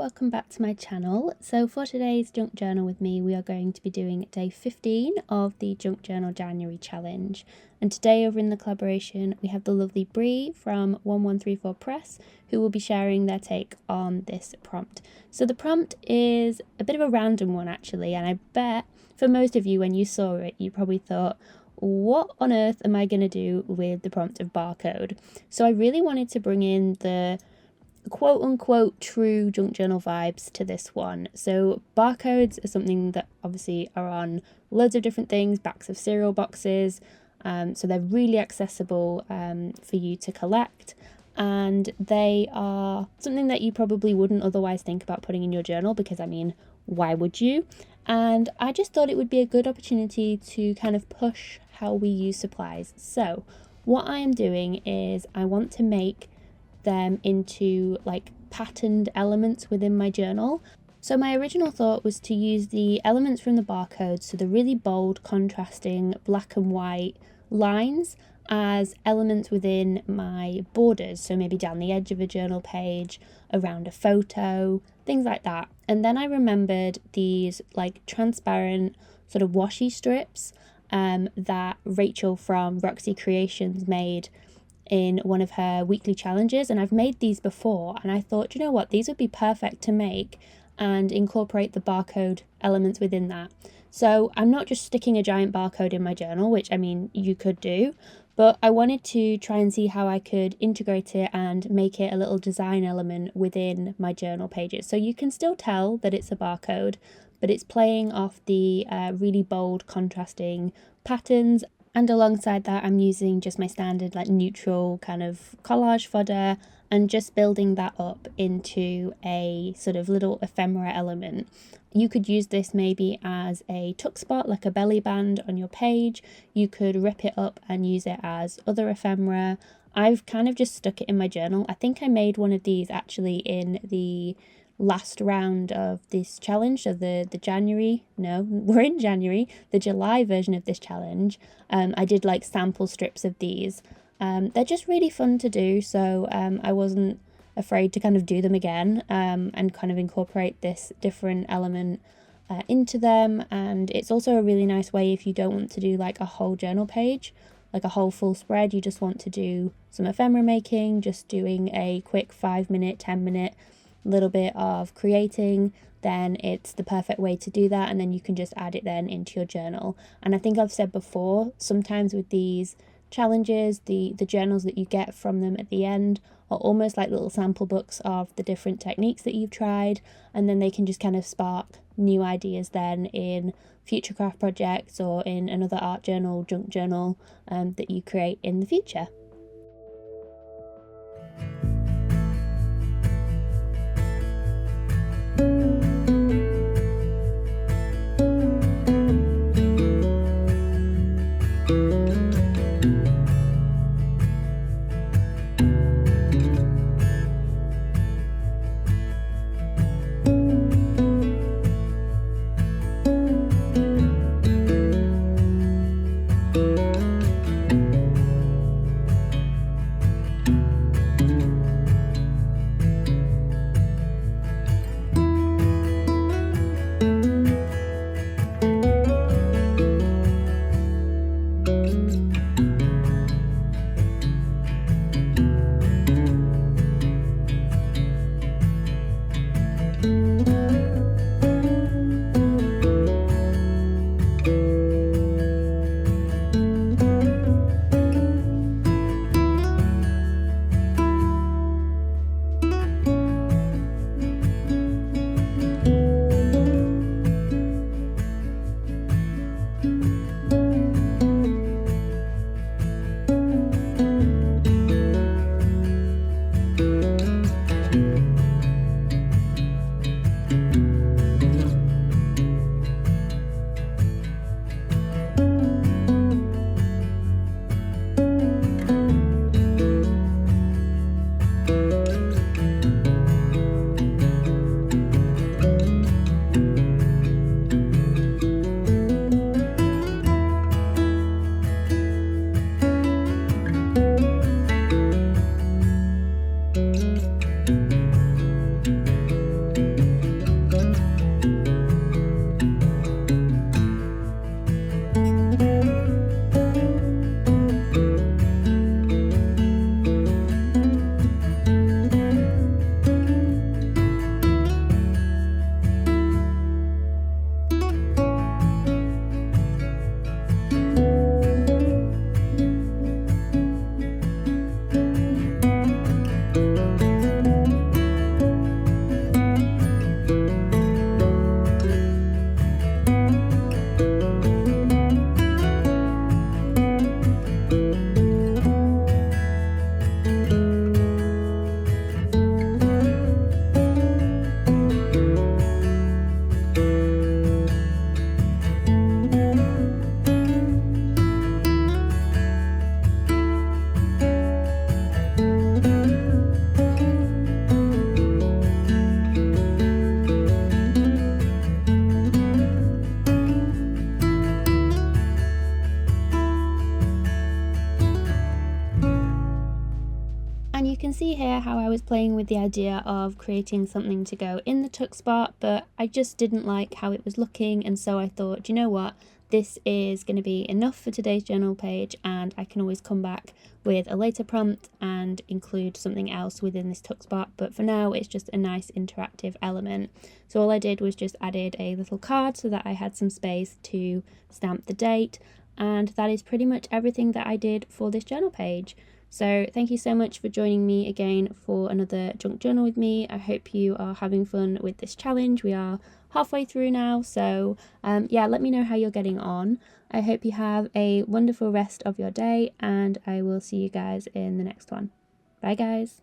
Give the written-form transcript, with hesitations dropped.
welcome back to my channel. So for today's junk journal with me, we are going to be doing day 15 of the Junk Journal January challenge. And today over in the collaboration, we have the lovely Bree from 1134 Press, who will be sharing their take on this prompt. So the prompt is a bit of a random one actually, and I bet for most of you when you saw it, you probably thought, what on earth am I going to do with the prompt of barcode? So I really wanted to bring in the quote-unquote true junk journal vibes to this one. So barcodes are something that obviously are on loads of different things, backs of cereal boxes, so they're really accessible for you to collect, and they are something that you probably wouldn't otherwise think about putting in your journal, because I mean, why would you? And I just thought it would be a good opportunity to kind of push how we use supplies. So what I am doing is I want to make them into like patterned elements within my journal. So my original thought was to use the elements from the barcode, so the really bold contrasting black and white lines, as elements within my borders, so maybe down the edge of a journal page, around a photo, things like that. And then I remembered these like transparent sort of washi strips that Rachel from Roxy Creations made in one of her weekly challenges, and I've made these before, and I thought, you know what, these would be perfect to make and incorporate the barcode elements within that. So I'm not just sticking a giant barcode in my journal, which I mean you could do, but I wanted to try and see how I could integrate it and make it a little design element within my journal pages. So you can still tell that it's a barcode, but it's playing off the really bold contrasting patterns. And alongside that, I'm using just my standard like neutral kind of collage fodder and just building that up into a sort of little ephemera element. You could use this maybe as a tuck spot, like a belly band on your page. You could rip it up and use it as other ephemera. I've kind of just stuck it in my journal. I think I made one of these actually in the last round of this challenge, so the January, no, we're in January, the July version of this challenge. I did like sample strips of these. They're just really fun to do, so I wasn't afraid to kind of do them again and kind of incorporate this different element into them. And it's also a really nice way if you don't want to do like a whole journal page, like a whole full spread, you just want to do some ephemera making, just doing a quick 5-minute, 10-minute little bit of creating, then it's the perfect way to do that, and then you can just add it then into your journal. And I think I've said before, sometimes with these challenges, the journals that you get from them at the end are almost like little sample books of the different techniques that you've tried, and then they can just kind of spark new ideas then in future craft projects or in another art journal, junk journal that you create in the future. was playing with the idea of creating something to go in the tuck spot, but I just didn't like how it was looking, and so I thought, you know what, this is going to be enough for today's journal page, and I can always come back with a later prompt and include something else within this tuck spot, but for now it's just a nice interactive element. So all I did was just added a little card so that I had some space to stamp the date, and that is pretty much everything that I did for this journal page. So thank you so much for joining me again for another junk journal with me. I hope you are having fun with this challenge. We are halfway through now, so yeah, let me know how you're getting on. I hope you have a wonderful rest of your day, and I will see you guys in the next one. Bye guys.